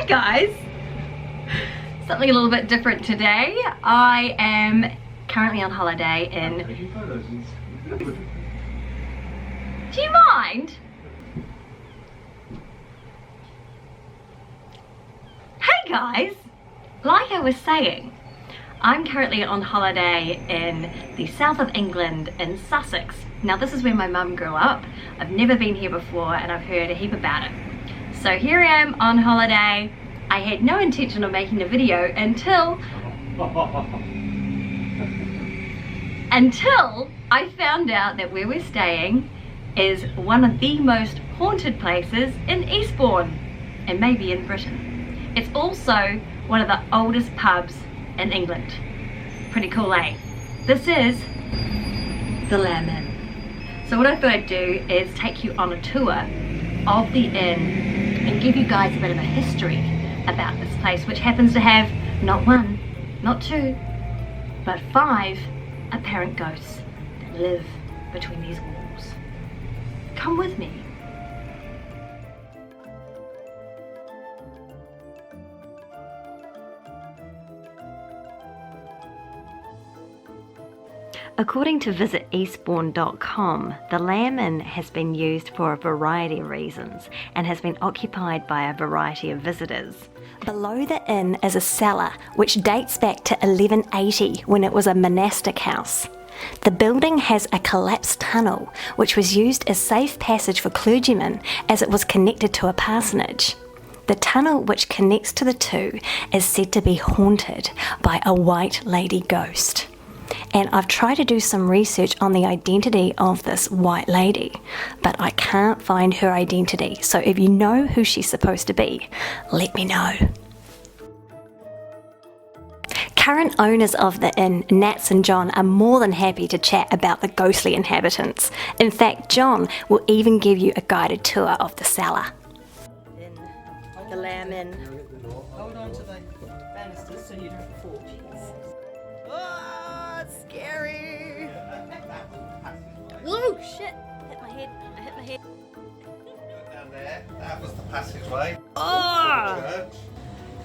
Guys, something a little bit different today. I am currently on holiday in... Do you mind? Hey guys, like I was saying, I'm currently on holiday in the south of England in Sussex. Now this is where my mum grew up. I've never been here before and I've heard a heap about it. So here I am on holiday. I had no intention of making a video until I found out that where we're staying is one of the most haunted places in Eastbourne and maybe in Britain. It's also one of the oldest pubs in England. Pretty cool, eh? This is the Inn. So what I thought I'd do is take you on a tour of the inn and give you guys a bit of a history about this place, which happens to have not one, not two, but 5 apparent ghosts that live between these walls. Come with me. According to visiteastbourne.com, the Inn has been used for a variety of reasons and has been occupied by a variety of visitors. Below the inn is a cellar which dates back to 1180 when it was a monastic house. The building has a collapsed tunnel which was used as safe passage for clergymen as it was connected to a parsonage. The tunnel which connects to the two is said to be haunted by a white lady ghost. And I've tried to do some research on the identity of this white lady, but I can't find her identity. So if you know who she's supposed to be, let me know. Current owners of the inn, Nats and John, are more than happy to chat about the ghostly inhabitants. In fact, John will even give you a guided tour of the cellar. The Lamb Inn. Hold on to the banisters so you don't fall. Oh, it's scary. Whoa, shit. Hit my head. I hit my head. Down there, that was the passageway. Oh!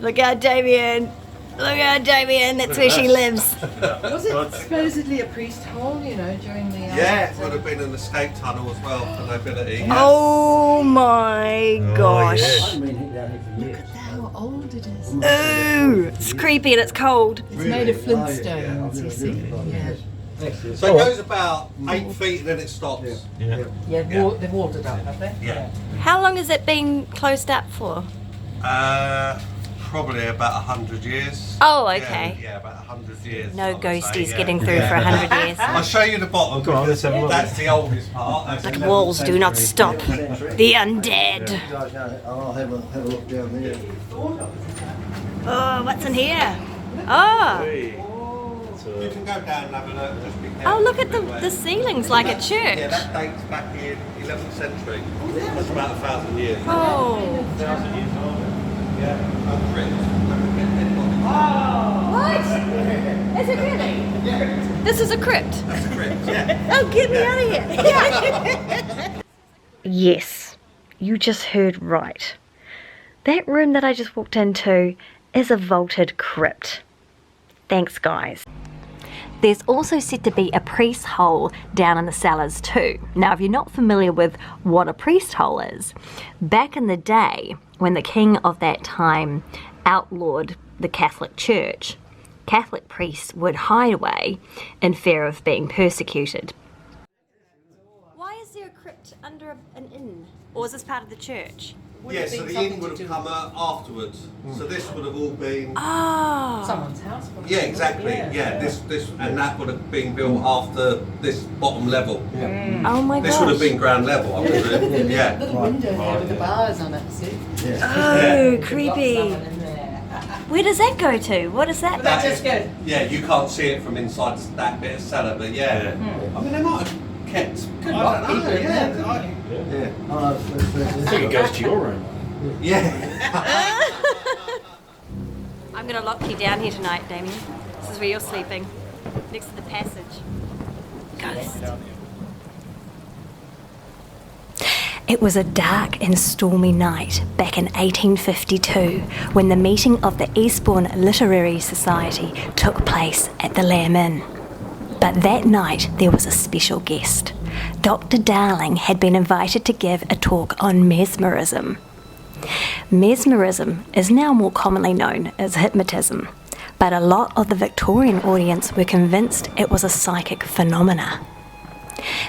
Look out, Damian. Look out, Damian. That's where she lives. Was it supposedly a priest hole, you know, during the... Yeah, it would have been an escape tunnel as well for nobility. Yes. Oh my gosh. Look at how old it is. Ooh, it's creepy and it's cold. It's made of flintstones, you see. Yeah. So it goes about 8 feet and then it stops. Yeah, they've watered up, have they? Yeah. How long has it been closed up for? Probably about 100 years. Oh, okay. Yeah, about 100 years. No ghosties yeah. getting through for 100 years. I'll show you the bottom. Go on, let's have a look. That's the oldest part. That's But walls do not stop the undead. I'll have a look down there. Oh, what's in here? Oh, You can go down and have a look. Just be careful. oh, look at the ceilings like a Yeah, church. that dates back in 11th century. That's about 1,000 years. Oh, 1,000 years old. Yeah. what? Is it really? Yeah. This is a crypt. That's a crypt, yeah. Oh, get me out of here. Yes, you just heard right. That room that I just walked into is a vaulted crypt. Thanks, guys. There's also said to be a priest hole down in the cellars too. Now, if you're not familiar with what a priest hole is, back in the day when the king of that time outlawed the Catholic Church, Catholic priests would hide away in fear of being persecuted. Why is there a crypt under an inn? Or is this part of the church? Yeah, so the inn would have come afterwards. So this would have all been... Oh. Someone's house. Yeah, exactly. Yeah, this and that would have been built after this bottom level. Oh my gosh. This would have been ground level, I presume. Yeah. Little window there with the bars on it, see? Oh, creepy. Where does that go to? What is that? That just goes. Yeah, you can't see it from inside that bit of cellar, but yeah. I mean, they might have kept... I don't know, yeah. I think it goes to your room. Yeah. I'm going to lock you down here tonight, Damian. This is where you're sleeping, next to the passage. Ghost. It was a dark and stormy night back in 1852 when the meeting of the Eastbourne Literary Society took place at the Lamb Inn. But that night there was a special guest. Dr. Darling had been invited to give a talk on mesmerism. Mesmerism is now more commonly known as hypnotism, but a lot of the Victorian audience were convinced it was a psychic phenomena.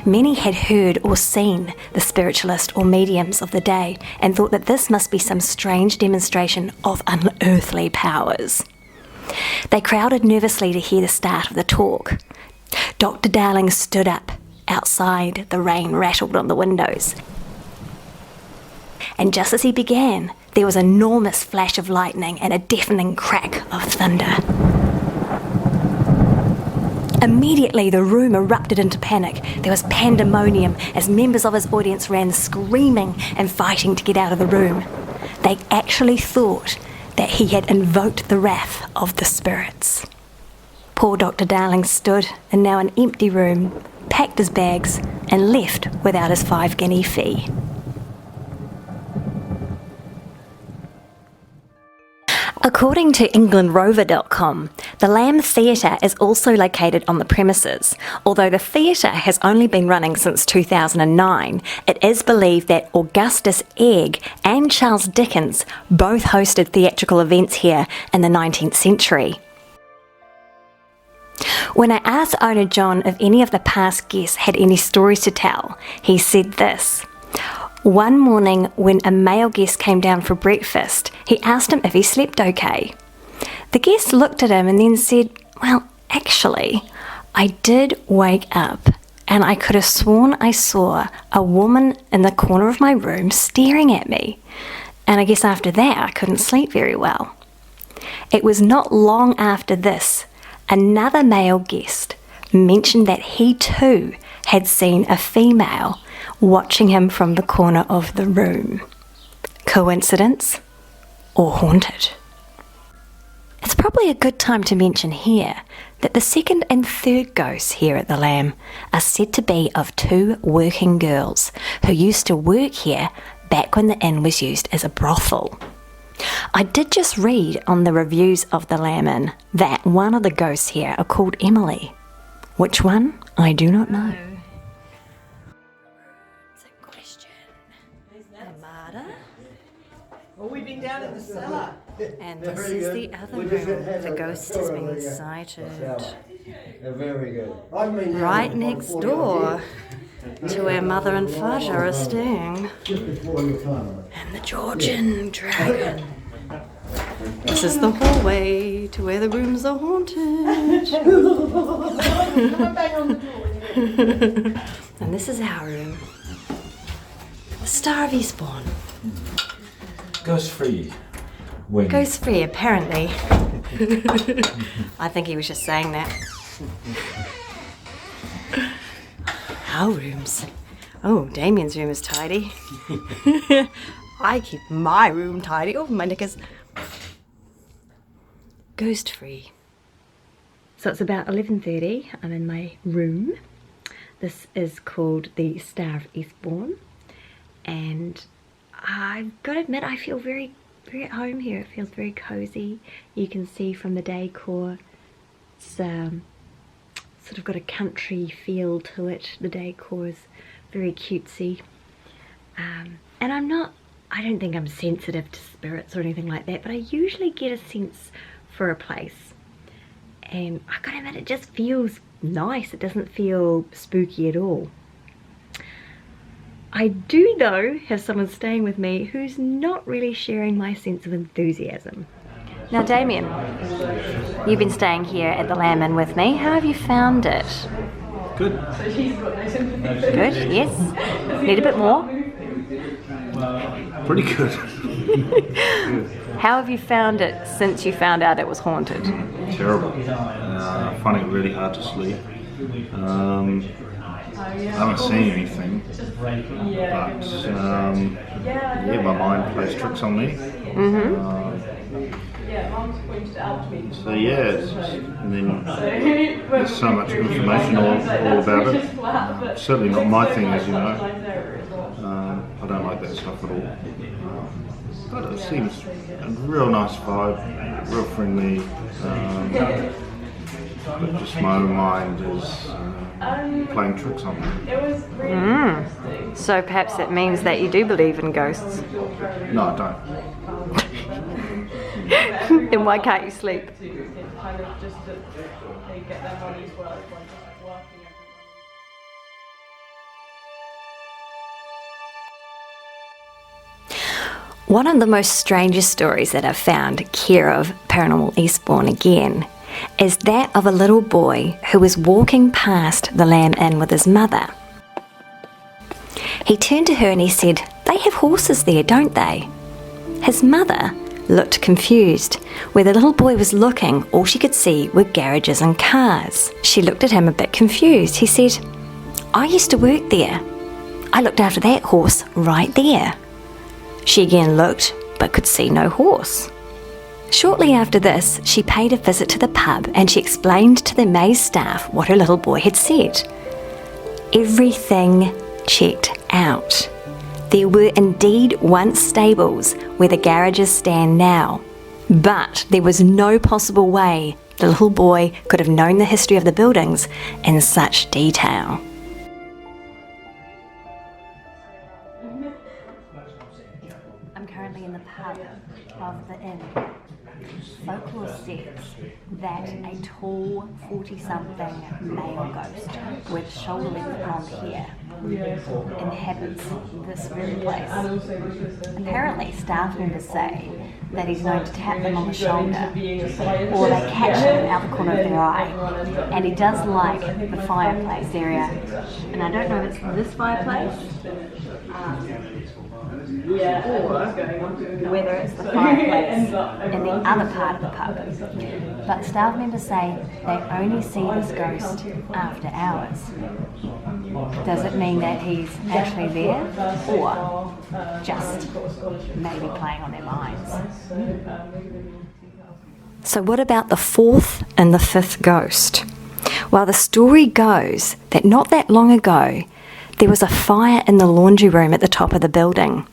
Many had heard or seen the spiritualist or mediums of the day and thought that this must be some strange demonstration of unearthly powers. They crowded nervously to hear the start of the talk. Dr. Darling stood up. Outside, the rain rattled on the windows. And just as he began, there was an enormous flash of lightning and a deafening crack of thunder. Immediately, the room erupted into panic. There was pandemonium as members of his audience ran screaming and fighting to get out of the room. They actually thought that he had invoked the wrath of the spirits. Poor Dr. Darling stood in now an empty room, packed his bags, and left without his 5-guinea fee. According to EnglandRover.com, the Lamb Theatre is also located on the premises. Although the theatre has only been running since 2009, it is believed that Augustus Egg and Charles Dickens both hosted theatrical events here in the 19th century. When I asked owner John if any of the past guests had any stories to tell, he said this. One morning when a male guest came down for breakfast, he asked him if he slept okay. The guest looked at him and then said, "Well, actually, I did wake up and I could have sworn I saw a woman in the corner of my room staring at me. And I guess after that I couldn't sleep very well." It was not long after this, another male guest mentioned that he too had seen a female watching him from the corner of the room. Coincidence or haunted? It's probably a good time to mention here that the second and third ghosts here at the Lamb are said to be of 2 working girls who used to work here back when the inn was used as a brothel. I did just read on the reviews of the Lamb Inn that one of the ghosts here are called Emily. Which one? I do not know. Well, we've been down in the cellar. And this is the other room the ghost has been sighted. Very good. Right next door to where Mother and Fudge are staying. And the Georgian dragon. This is the hallway to where the rooms are haunted. And this is our room. The Star of Eastbourne. Ghost free. When? Ghost free, apparently. I think he was just saying that. Our rooms. Oh, Damian's room is tidy. I keep my room tidy. Oh, my knickers. Ghost free. So it's about 11:30. I'm in my room. This is called the Star of Eastbourne. And I've got to admit, I feel very at home here. It feels very cozy. You can see from the decor, it's sort of got a country feel to it. The decor is very cutesy. And I don't think I'm sensitive to spirits or anything like that, but I usually get a sense for a place. And I've got to admit, it just feels nice. It doesn't feel spooky at all. I do, though, have someone staying with me who's not really sharing my sense of enthusiasm. Now, Damian, you've been staying here at the Lamb Inn with me. How have you found it? Good. Good, yes. Need a bit more? Pretty good. How have you found it since you found out it was haunted? Terrible. I find it really hard to sleep. I haven't seen anything, but yeah, my mind plays tricks on me. So yeah, and then there's so much information all about it. Certainly not my thing, as you know. I don't like that stuff at all. But it seems a real nice vibe, real friendly. But just my own mind is playing tricks on me. So perhaps that means that you do believe in ghosts. No, I don't. Then why can't you sleep? One of the most strangest stories that I've found care of Paranormal Eastbourne again is that of a little boy who was walking past the Lamb Inn with his mother. He turned to her and he said, "They have horses there, don't they?" His mother looked confused. Where the little boy was looking, all she could see were garages and cars. She looked at him a bit confused. He said, "I used to work there. I looked after that horse right there." She again looked, but could see no horse. Shortly after this, she paid a visit to the pub and she explained to the amazed staff what her little boy had said. Everything checked out. There were indeed once stables where the garages stand now, but there was no possible way the little boy could have known the history of the buildings in such detail. I'm currently in the pub of the inn. Folklore says that a tall 40-something male ghost with shoulder length blonde hair inhabits this very place. Apparently, staff members say that he's known to tap them on the shoulder, or they catch him out the corner of their eye. And he does like the fireplace area. And I don't know if it's this fireplace, or whether it's the fireplace in the other part of the pub. But staff members say they only see this ghost after hours. Does it mean that he's actually there, or just maybe playing on their minds? So what about the fourth and the fifth ghost? Well, the story goes that not that long ago, there was a fire in the laundry room at the top of the building.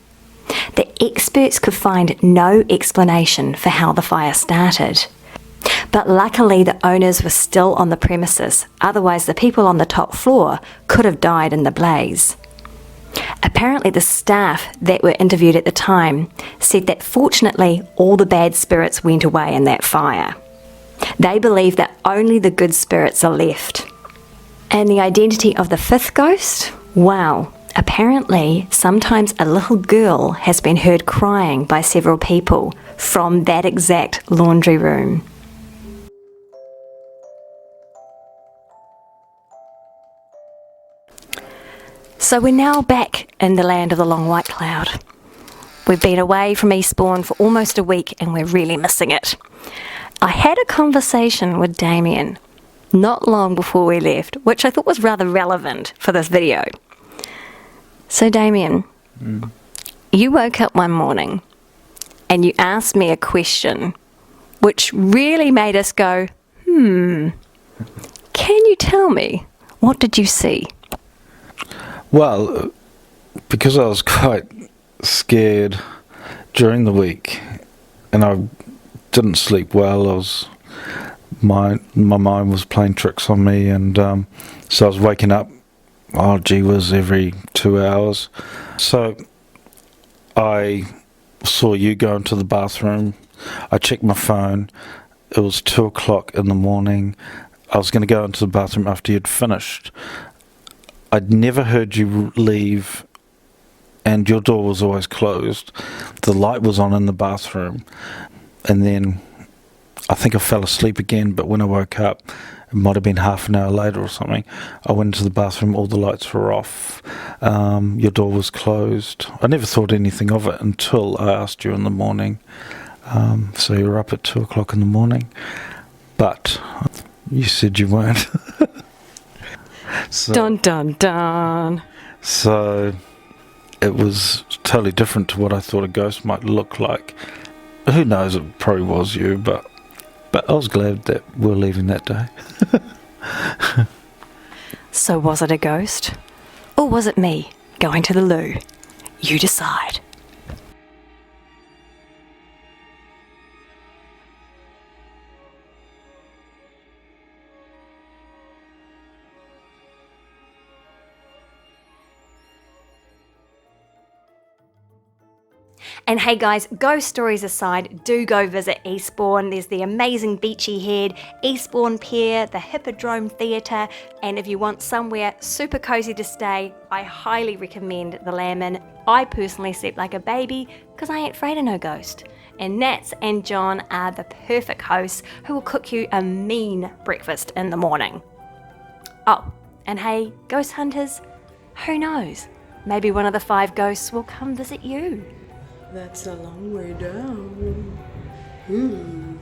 The experts could find no explanation for how the fire started. But luckily the owners were still on the premises, otherwise the people on the top floor could have died in the blaze. Apparently the staff that were interviewed at the time said that fortunately all the bad spirits went away in that fire. They believe that only the good spirits are left. And the identity of the fifth ghost? Wow. Apparently, sometimes a little girl has been heard crying by several people from that exact laundry room. So we're now back in the land of the long white cloud. We've been away from Eastbourne for almost a week and we're really missing it. I had a conversation with Damian not long before we left, which I thought was rather relevant for this video. So Damian, you woke up one morning and you asked me a question which really made us go, can you tell me, what did you see? Well, because I was quite scared during the week and I didn't sleep well, my mind was playing tricks on me, and so I was waking up, oh gee whiz, every 2 hours. So I saw you go into the bathroom. I checked my phone. It was 2 o'clock in the morning. I was going to go into the bathroom after you'd finished. I'd never heard you leave, and your door was always closed. The light was on in the bathroom, and then I think I fell asleep again, but when I woke up, it might have been half an hour later or something, I went into the bathroom, all the lights were off, your door was closed. I never thought anything of it until I asked you in the morning. So you were up at 2 o'clock in the morning, but you said you weren't. So, Dun dun dun. So it was totally different to what I thought a ghost might look like. Who knows, it probably was you, but I was glad that we were leaving that day. So was it a ghost? Or was it me going to the loo? You decide. And hey guys, ghost stories aside, do go visit Eastbourne. There's the amazing Beachy Head, Eastbourne Pier, the Hippodrome Theatre, and if you want somewhere super cozy to stay, I highly recommend the Lamb. I personally slept like a baby because I ain't afraid of no ghost. And Nats and John are the perfect hosts who will cook you a mean breakfast in the morning. Oh, and hey, ghost hunters, who knows? Maybe one of the 5 ghosts will come visit you. That's a long way down. Ooh.